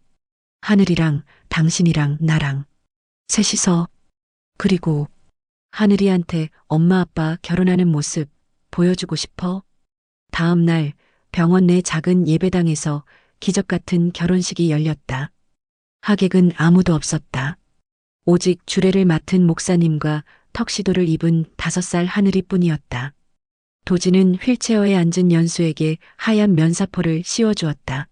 하늘이랑 당신이랑 나랑 셋이서. 그리고 하늘이한테 엄마 아빠 결혼하는 모습 보여주고 싶어. 다음 날 병원 내 작은 예배당에서 기적 같은 결혼식이 열렸다. 하객은 아무도 없었다. 오직 주례를 맡은 목사님과 턱시도를 입은 5살 하늘이뿐이었다. 도지는 휠체어에 앉은 연수에게 하얀 면사포를 씌워주었다.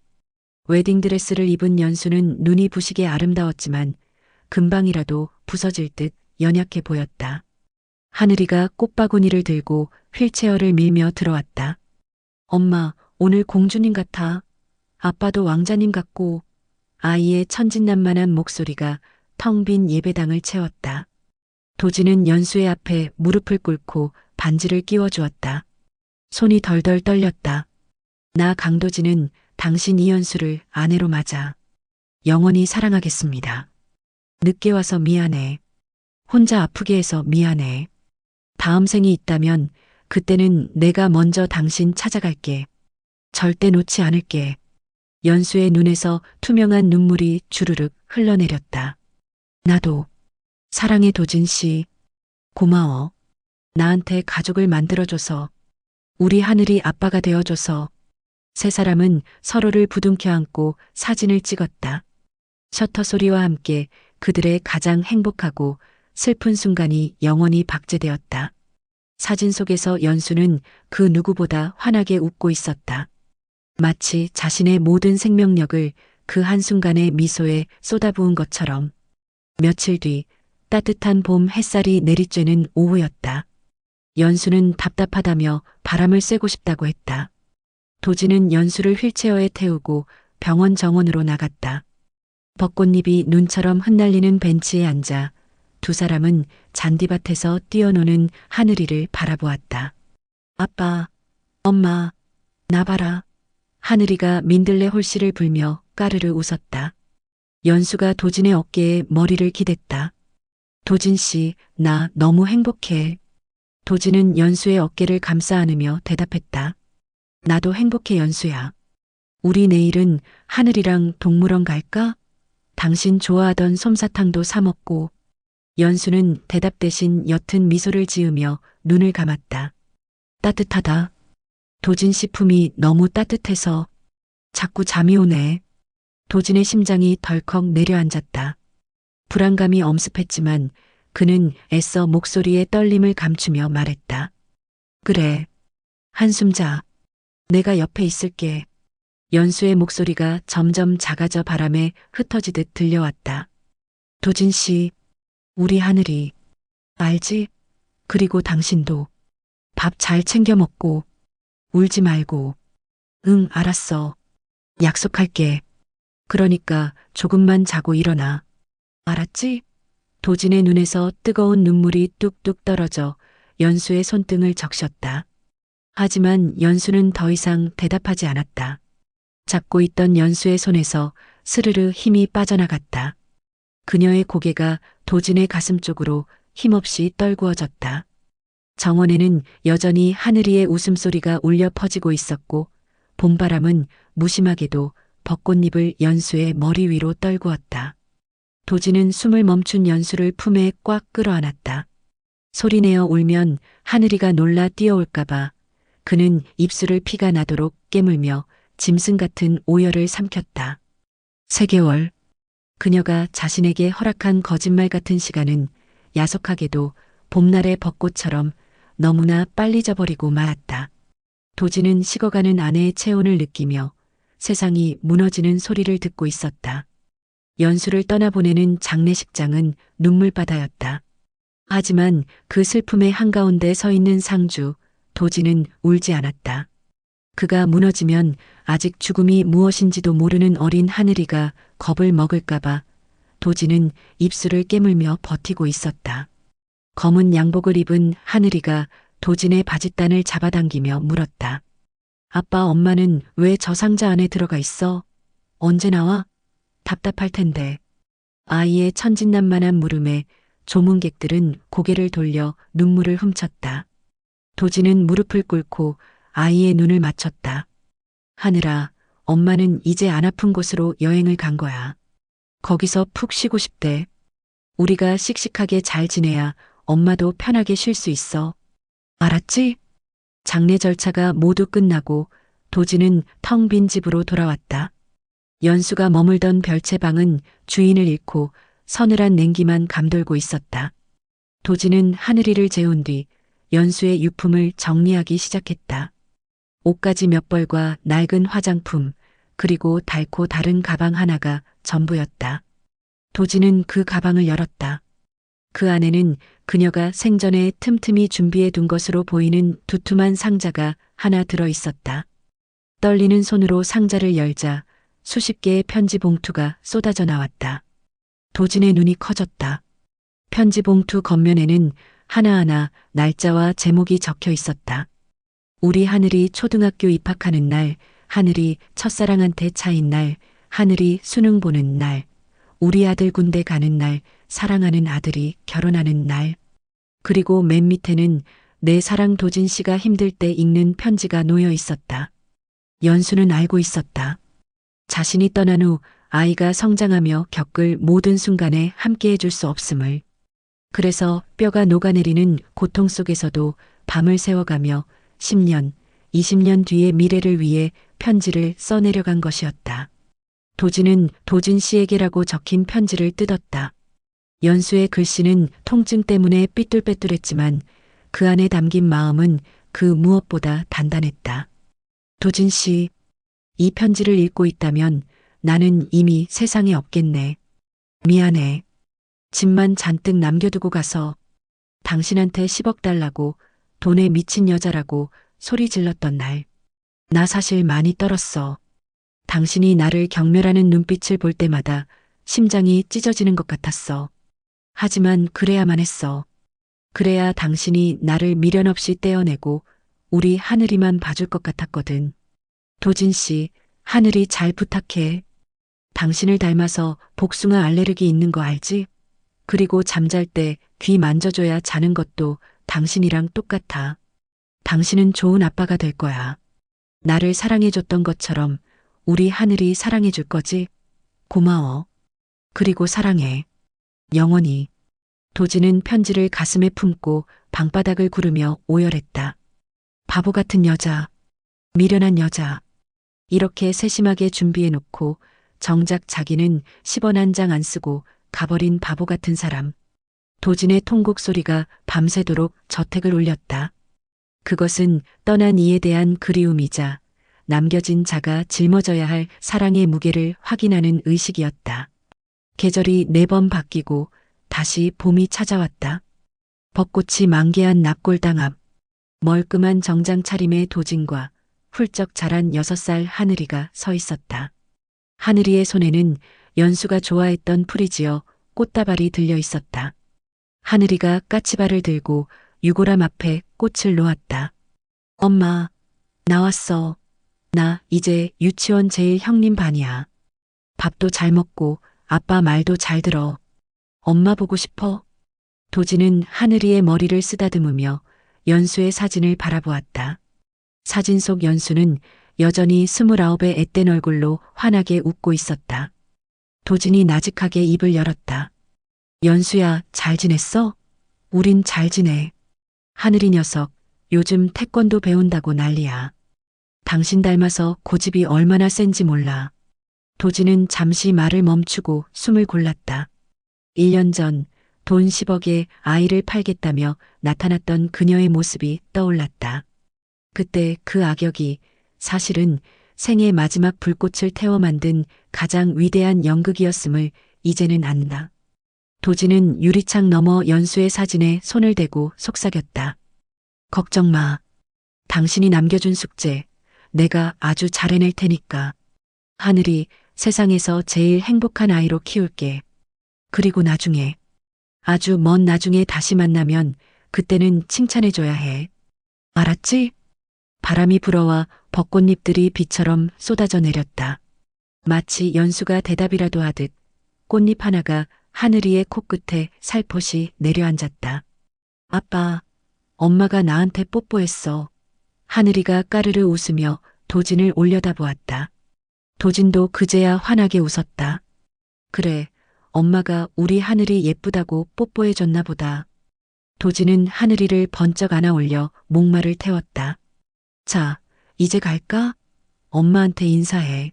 웨딩드레스를 입은 연수는 눈이 부시게 아름다웠지만 금방이라도 부서질 듯 연약해 보였다. 하늘이가 꽃바구니를 들고 휠체어를 밀며 들어왔다. 엄마, 오늘 공주님 같아. 아빠도 왕자님 같고. 아이의 천진난만한 목소리가 텅 빈 예배당을 채웠다. 도지는 연수의 앞에 무릎을 꿇고 반지를 끼워주었다. 손이 덜덜 떨렸다. 나 강도진은 당신 이연수를 아내로 맞아 영원히 사랑하겠습니다. 늦게 와서 미안해. 혼자 아프게 해서 미안해. 다음 생이 있다면 그때는 내가 먼저 당신 찾아갈게. 절대 놓지 않을게. 연수의 눈에서 투명한 눈물이 주르륵 흘러내렸다. 나도 사랑해 도진 씨. 고마워. 나한테 가족을 만들어줘서. 우리 하늘이 아빠가 되어줘서. 세 사람은 서로를 부둥켜 안고 사진을 찍었다. 셔터 소리와 함께 그들의 가장 행복하고 슬픈 순간이 영원히 박제되었다. 사진 속에서 연수는 그 누구보다 환하게 웃고 있었다. 마치 자신의 모든 생명력을 그 한순간의 미소에 쏟아부은 것처럼. 며칠 뒤 따뜻한 봄 햇살이 내리쬐는 오후였다. 연수는 답답하다며 바람을 쐬고 싶다고 했다. 도지는 연수를 휠체어에 태우고 병원 정원으로 나갔다. 벚꽃잎이 눈처럼 흩날리는 벤치에 앉아 두 사람은 잔디밭에서 뛰어노는 하늘이를 바라보았다. 아빠, 엄마, 나 봐라. 하늘이가 민들레 홀씨를 불며 까르르 웃었다. 연수가 도진의 어깨에 머리를 기댔다. 도진 씨, 나 너무 행복해. 도진은 연수의 어깨를 감싸 안으며 대답했다. 나도 행복해 연수야. 우리 내일은 하늘이랑 동물원 갈까? 당신 좋아하던 솜사탕도 사 먹고. 연수는 대답 대신 옅은 미소를 지으며 눈을 감았다. 따뜻하다. 도진 씨 품이 너무 따뜻해서 자꾸 잠이 오네. 도진의 심장이 덜컥 내려앉았다. 불안감이 엄습했지만 그는 애써 목소리의 떨림을 감추며 말했다. 그래. 한숨 자. 내가 옆에 있을게. 연수의 목소리가 점점 작아져 바람에 흩어지듯 들려왔다. 도진 씨, 우리 하늘이. 알지? 그리고 당신도. 밥 잘 챙겨 먹고. 울지 말고. 응, 알았어. 약속할게. 그러니까 조금만 자고 일어나. 알았지? 도진의 눈에서 뜨거운 눈물이 뚝뚝 떨어져 연수의 손등을 적셨다. 하지만 연수는 더 이상 대답하지 않았다. 잡고 있던 연수의 손에서 스르르 힘이 빠져나갔다. 그녀의 고개가 도진의 가슴 쪽으로 힘없이 떨구어졌다. 정원에는 여전히 하늘이의 웃음소리가 울려 퍼지고 있었고 봄바람은 무심하게도 벚꽃잎을 연수의 머리 위로 떨구었다. 도진은 숨을 멈춘 연수를 품에 꽉 끌어안았다. 소리내어 울면 하늘이가 놀라 뛰어올까봐 그는 입술을 피가 나도록 깨물며 짐승 같은 오열을 삼켰다. 3개월. 그녀가 자신에게 허락한 거짓말 같은 시간은 야속하게도 봄날의 벚꽃처럼 너무나 빨리 져버리고 말았다. 도진은 식어가는 아내의 체온을 느끼며 세상이 무너지는 소리를 듣고 있었다. 연수를 떠나보내는 장례식장은 눈물바다였다. 하지만 그 슬픔의 한가운데 서 있는 상주, 도진은 울지 않았다. 그가 무너지면 아직 죽음이 무엇인지도 모르는 어린 하늘이가 겁을 먹을까봐 도진은 입술을 깨물며 버티고 있었다. 검은 양복을 입은 하늘이가 도진의 바짓단을 잡아당기며 물었다. 아빠, 엄마는 왜 저 상자 안에 들어가 있어? 언제 나와? 답답할 텐데. 아이의 천진난만한 물음에 조문객들은 고개를 돌려 눈물을 훔쳤다. 도진은 무릎을 꿇고 아이의 눈을 맞췄다. 하늘아, 엄마는 이제 안 아픈 곳으로 여행을 간 거야. 거기서 푹 쉬고 싶대. 우리가 씩씩하게 잘 지내야 엄마도 편하게 쉴 수 있어. 알았지? 장례 절차가 모두 끝나고 도진은 텅 빈 집으로 돌아왔다. 연수가 머물던 별채방은 주인을 잃고 서늘한 냉기만 감돌고 있었다. 도진은 하늘이를 재운 뒤 연수의 유품을 정리하기 시작했다. 옷가지 몇 벌과 낡은 화장품, 그리고 닳고 다른 가방 하나가 전부였다. 도진은 그 가방을 열었다. 그 안에는 그녀가 생전에 틈틈이 준비해 둔 것으로 보이는 두툼한 상자가 하나 들어 있었다. 떨리는 손으로 상자를 열자 수십 개의 편지 봉투가 쏟아져 나왔다. 도진의 눈이 커졌다. 편지 봉투 겉면에는 하나하나 날짜와 제목이 적혀 있었다. 우리 하늘이 초등학교 입학하는 날, 하늘이 첫사랑한테 차인 날, 하늘이 수능 보는 날, 우리 아들 군대 가는 날, 사랑하는 아들이 결혼하는 날. 그리고 맨 밑에는 내 사랑 도진 씨가 힘들 때 읽는 편지가 놓여 있었다. 연수는 알고 있었다. 자신이 떠난 후 아이가 성장하며 겪을 모든 순간에 함께 해줄 수 없음을. 그래서 뼈가 녹아내리는 고통 속에서도 밤을 새워가며 10년, 20년 뒤의 미래를 위해 편지를 써내려간 것이었다. 도진은 도진 씨에게라고 적힌 편지를 뜯었다. 연수의 글씨는 통증 때문에 삐뚤빼뚤했지만 그 안에 담긴 마음은 그 무엇보다 단단했다. 도진 씨, 이 편지를 읽고 있다면 나는 이미 세상에 없겠네. 미안해. 집만 잔뜩 남겨두고 가서 당신한테 10억 달라고 돈에 미친 여자라고 소리 질렀던 날. 나 사실 많이 떨었어. 당신이 나를 경멸하는 눈빛을 볼 때마다 심장이 찢어지는 것 같았어. 하지만 그래야만 했어. 그래야 당신이 나를 미련 없이 떼어내고 우리 하늘이만 봐줄 것 같았거든. 도진 씨, 하늘이 잘 부탁해. 당신을 닮아서 복숭아 알레르기 있는 거 알지? 그리고 잠잘 때 귀 만져줘야 자는 것도 당신이랑 똑같아. 당신은 좋은 아빠가 될 거야. 나를 사랑해줬던 것처럼 우리 하늘이 사랑해줄 거지? 고마워. 그리고 사랑해. 영원히. 도진은 편지를 가슴에 품고 방바닥을 구르며 오열했다. 바보 같은 여자. 미련한 여자. 이렇게 세심하게 준비해놓고 정작 자기는 10원 한 장 안 쓰고 가버린 바보 같은 사람. 도진의 통곡 소리가 밤새도록 저택을 울렸다. 그것은 떠난 이에 대한 그리움이자 남겨진 자가 짊어져야 할 사랑의 무게를 확인하는 의식이었다. 계절이 4번 바뀌고 다시 봄이 찾아왔다. 벚꽃이 만개한 납골당 앞, 멀끔한 정장 차림의 도진과 훌쩍 자란 6살 하늘이가 서 있었다. 하늘이의 손에는 연수가 좋아했던 프리지어 꽃다발이 들려 있었다. 하늘이가 까치발을 들고 유골함 앞에 꽃을 놓았다. 엄마, 나왔어. 나 이제 유치원 제일 형님 반이야. 밥도 잘 먹고 아빠 말도 잘 들어. 엄마 보고 싶어? 도진은 하늘이의 머리를 쓰다듬으며 연수의 사진을 바라보았다. 사진 속 연수는 여전히 29의 앳된 얼굴로 환하게 웃고 있었다. 도진이 나직하게 입을 열었다. 연수야, 잘 지냈어? 우린 잘 지내. 하늘이 녀석, 요즘 태권도 배운다고 난리야. 당신 닮아서 고집이 얼마나 센지 몰라. 도진은 잠시 말을 멈추고 숨을 골랐다. 1년 전 돈 10억에 아이를 팔겠다며 나타났던 그녀의 모습이 떠올랐다. 그때 그 악역이 사실은 생의 마지막 불꽃을 태워 만든 가장 위대한 연극이었음을 이제는 안다. 도진은 유리창 너머 연수의 사진에 손을 대고 속삭였다. 걱정 마. 당신이 남겨준 숙제 내가 아주 잘 해낼 테니까. 하늘이 세상에서 제일 행복한 아이로 키울게. 그리고 나중에, 아주 먼 나중에 다시 만나면 그때는 칭찬해줘야 해. 알았지? 바람이 불어와 벚꽃잎들이 비처럼 쏟아져 내렸다. 마치 연수가 대답이라도 하듯 꽃잎 하나가 하늘이의 코끝에 살포시 내려앉았다. 아빠, 엄마가 나한테 뽀뽀했어. 하늘이가 까르르 웃으며 도진을 올려다보았다. 도진도 그제야 환하게 웃었다. 그래, 엄마가 우리 하늘이 예쁘다고 뽀뽀해줬나 보다. 도진은 하늘이를 번쩍 안아 올려 목마를 태웠다. 자, 이제 갈까? 엄마한테 인사해.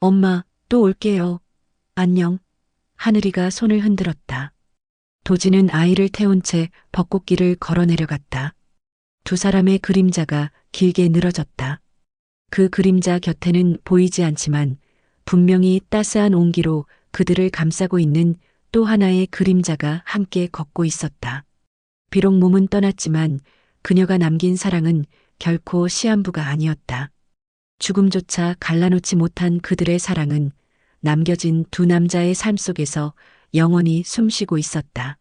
엄마, 또 올게요. 안녕. 하늘이가 손을 흔들었다. 도진은 아이를 태운 채 벚꽃길을 걸어 내려갔다. 두 사람의 그림자가 길게 늘어졌다. 그 그림자 곁에는 보이지 않지만 분명히 따스한 온기로 그들을 감싸고 있는 또 하나의 그림자가 함께 걷고 있었다. 비록 몸은 떠났지만 그녀가 남긴 사랑은 결코 시한부가 아니었다. 죽음조차 갈라놓지 못한 그들의 사랑은 남겨진 두 남자의 삶 속에서 영원히 숨쉬고 있었다.